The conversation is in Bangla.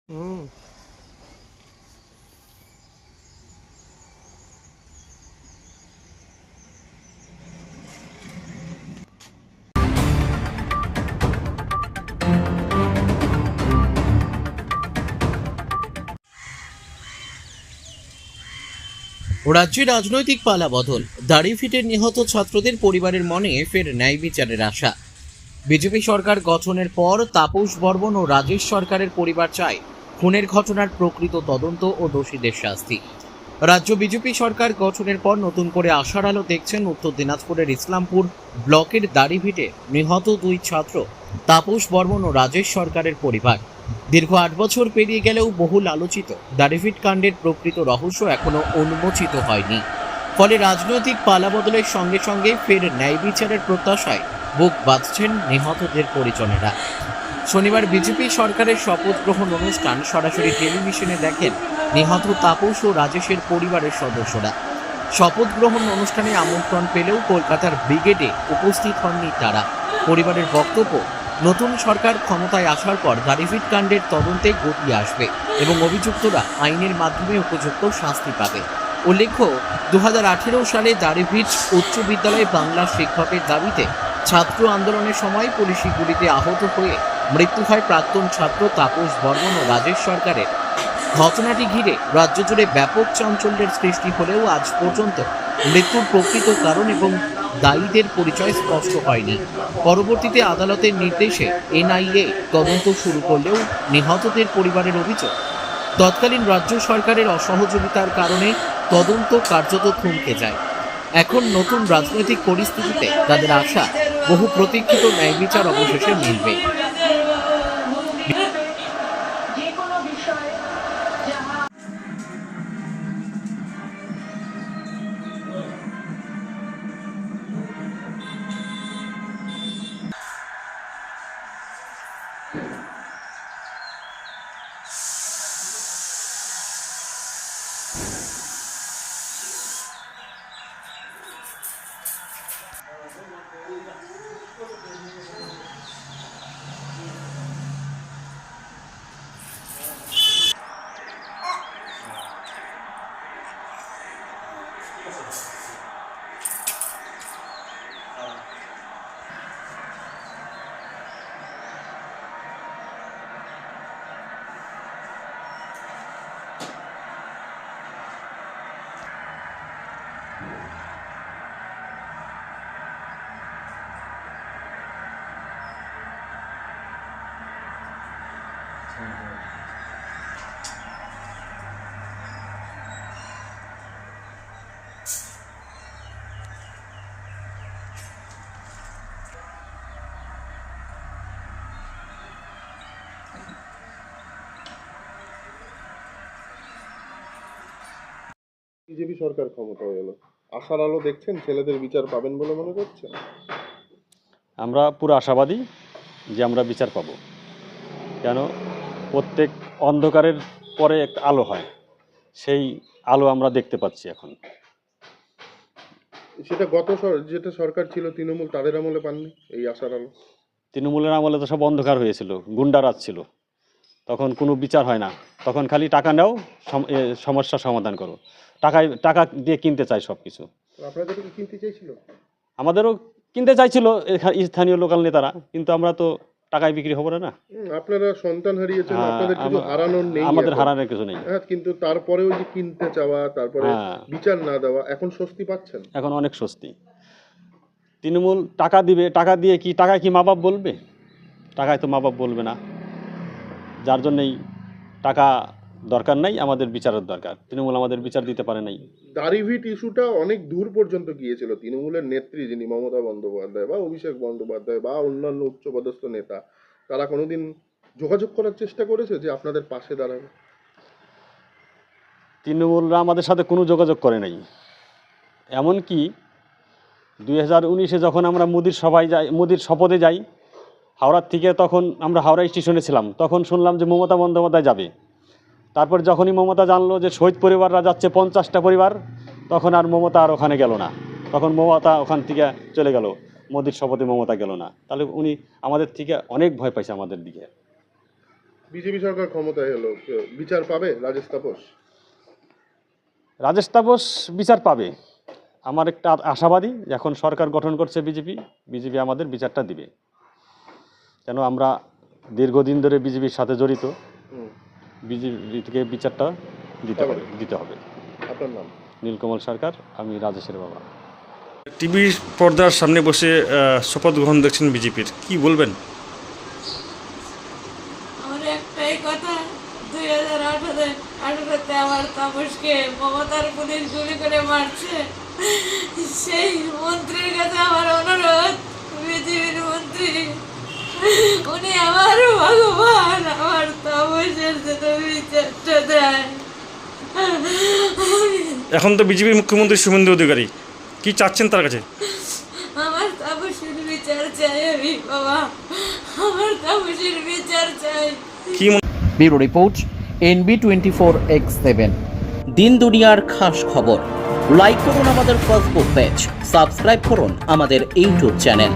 হুম। রাজ্যে রাজনৈতিক পালাবদল, দাড়িভিটের নিহত ছাত্রদের পরিবারের মনে ফের ন্যায় বিচারের আশা। বিজেপি সরকার গঠনের পর তাপস বর্মন ও রাজেশ সরকারের পরিবার চায় খুনের ঘটনার প্রকৃত তদন্ত ও দোষীদের শাস্তি। রাজ্য বিজেপি সরকার গঠনের পর নতুন করে আশার আলো দেখছেন উত্তর দিনাজপুরের ইসলামপুর ব্লকের দাড়িভিটে নিহত দুই ছাত্র তাপস বর্মন ও রাজেশ সরকারের পরিবার। দীর্ঘ ৮ বছর পেরিয়ে গেলেও বহুল আলোচিত দাড়িভিট কাণ্ডের প্রকৃত রহস্য এখনো উন্মোচিত হয়নি। ফলে রাজনৈতিক পালাবদলের সঙ্গে সঙ্গে ফের ন্যায় বিচারের প্রত্যাশায় বুক বাঁধছেন নিহতদের পরিজনেরা। শনিবার বিজেপি সরকারের শপথ গ্রহণ অনুষ্ঠান সরাসরি টেলিভিশনে দেখেন নিহত তাপস ও রাজেশের পরিবারের সদস্যরা। শপথ গ্রহণ অনুষ্ঠানে আমন্ত্রণ পেলেও কলকাতার ব্রিগেডে উপস্থিত হননি তারা। পরিবারের বক্তব্য, নতুন সরকার ক্ষমতায় আসার পর দাড়িভিট কাণ্ডের তদন্তে গতি আসবে এবং অভিযুক্তরা আইনের মাধ্যমে উপযুক্ত শাস্তি পাবে। উল্লেখ্য, 2018 সালে দাড়িভিট উচ্চ বিদ্যালয়ে বাংলা শিক্ষকের দাবিতে ছাত্র আন্দোলনের সময় পুলিশি গুলিতে আহত হয়ে মৃত্যু হয় প্রাক্তন ছাত্র তাপস বর্মন ও রাজেশ সরকারের। ঘটনাটি ঘিরে রাজ্য জুড়ে ব্যাপক চাঞ্চল্যের সৃষ্টি হলেও আজ পর্যন্ত মৃত্যুর প্রকৃত কারণ এবং দায়ীদের পরিচয় স্পষ্ট হয়নি। পরবর্তীতে আদালতের নির্দেশে এনআইএ তদন্ত শুরু করলেও নিহতদের পরিবারের অভিযোগ, তৎকালীন রাজ্য সরকারের অসহযোগিতার কারণে তদন্ত কার্যত থমকে যায়। এখন নতুন রাজনৈতিক পরিস্থিতিতে তাদের আশা বহু প্রতীক্ষিত ন্যায় বিচার অবশেষে মিলবে। বিজেপি সরকার ক্ষমতায় এলো, আশার আলো দেখছেন? ছেলেদের বিচার পাবেন বলে মনে করছেন? আমরা পুরো আশাবাদী যে আমরা বিচার পাব। কেন, প্রত্যেক অন্ধকারের পরে একটা আলো হয়, সেই আলো আমরা দেখতে পাচ্ছি এখন। সেটা যেটা সরকার ছিল তৃণমূল, তাদের আমলে পাননি এই আশার আলো? তৃণমূলের আমলে তো সব অন্ধকার হয়েছিল, গুন্ডারাজ ছিল, তখন কোনো বিচার হয় না, তখন খালি টাকা নাও, সমস্যা সমাধান করো, টাকা দিয়ে কিনতে চাই সব কিছু। আপনাদেরকে কি কিনতে চাইছিল? আমাদেরও কিনতে চাইছিল স্থানীয় লোকাল নেতারা, কিন্তু আমরা তো টাকায় বিক্রি হবো না। আপনারা সন্তান হারিয়েছেন, আপনাদের কিছু হারানোর নেই, আমাদের হারানোর কিছু নেই। হ্যাঁ, কিন্তু তারপরেও যে কিনতে চাওয়া, তারপরে বিচার না দেওয়া, এখন স্বস্তি পাচ্ছেন? এখন অনেক স্বস্তি। তৃণমূল টাকা দিবে, টাকা দিয়ে কি, টাকায় কি মা বাপ বলবে? টাকায় তো মা বাপ বলবে না, যার জন্যই টাকা দরকার নাই, আমাদের বিচারের দরকার। তৃণমূল আমাদের বিচার দিতে পারে নাই। দাড়িভিট ইস্যুটা অনেক দূর পর্যন্ত গিয়েছিল। তৃণমূলের নেত্রী যিনি মমতা বন্দ্যোপাধ্যায় বা অভিষেক বন্দ্যোপাধ্যায় বা অন্যান্য উচ্চপদস্থ নেতা, তারা কোনোদিন যোগাযোগ করার চেষ্টা করেছে যে আপনাদের পাশে দাঁড়াবে? তৃণমূলরা আমাদের সাথে কোনো যোগাযোগ করে নাই। এমনকি 2019-এ যখন আমরা মোদির শপথে যাই হাওড়ার থেকে, তখন আমরা হাওড়া স্টেশনে ছিলাম, তখন শুনলাম যে মমতা বন্দ্যোপাধ্যায় যাবে। তারপর যখনই মমতা জানলো যে শহীদ পরিবাররা যাচ্ছে 50টা পরিবার, তখন আর মমতা আর ওখানে গেল না, তখন মমতা ওখান থেকে চলে গেল, মোদির শপথে মমতা গেল না। তাহলে উনি আমাদের থেকে অনেক ভয় পাইছে আমাদের দিকে। বিজেপি সরকার ক্ষমতায় এলো, বিচার পাবে রাজেশ তাপস? রাজেশ তাপস বিচার পাবে, আমার একটা আশাবাদী। এখন সরকার গঠন করছে বিজেপি আমাদের বিচারটা দিবে, কেন আমরা দীর্ঘদিন ধরে বিজেপির সাথে জড়িত। হুম। বিজেপি থেকে বিচারটা দিতে হবে। আপনার নাম? নীলকমল সরকার, আমি রাজেশের বাবা। টিভির পর্দার সামনে বসে শপথ গ্রহণ দেখছেন বিজেপির, কি বলবেন? আমার একটাই কথা, 2018-তে আমার তাপসকে মমতার পুলিশ গুলি করে মারছে। সেই মন্ত্রীর কাছে আমার অনুরোধ, বিজেপির মন্ত্রী, উনি আমার ভগবান, আমার তাপসের সাথে বিচারটা দেয়। এখন তো বিজেপির মুখ্যমন্ত্রী শুভেন্দু অধিকারী, কি চাচ্ছেন তার কাছে? আমার তাপসের বিচার চাই আমি বাবা, আমার তাপসের বিচার চাই। কি ব্যুরো রিপোর্ট NB24X7। দিন দুনিয়ার খাস খবর। লাইক করুন আমাদের ফেসবুক পেজ, সাবস্ক্রাইব করুন আমাদের ইউটিউব চ্যানেল।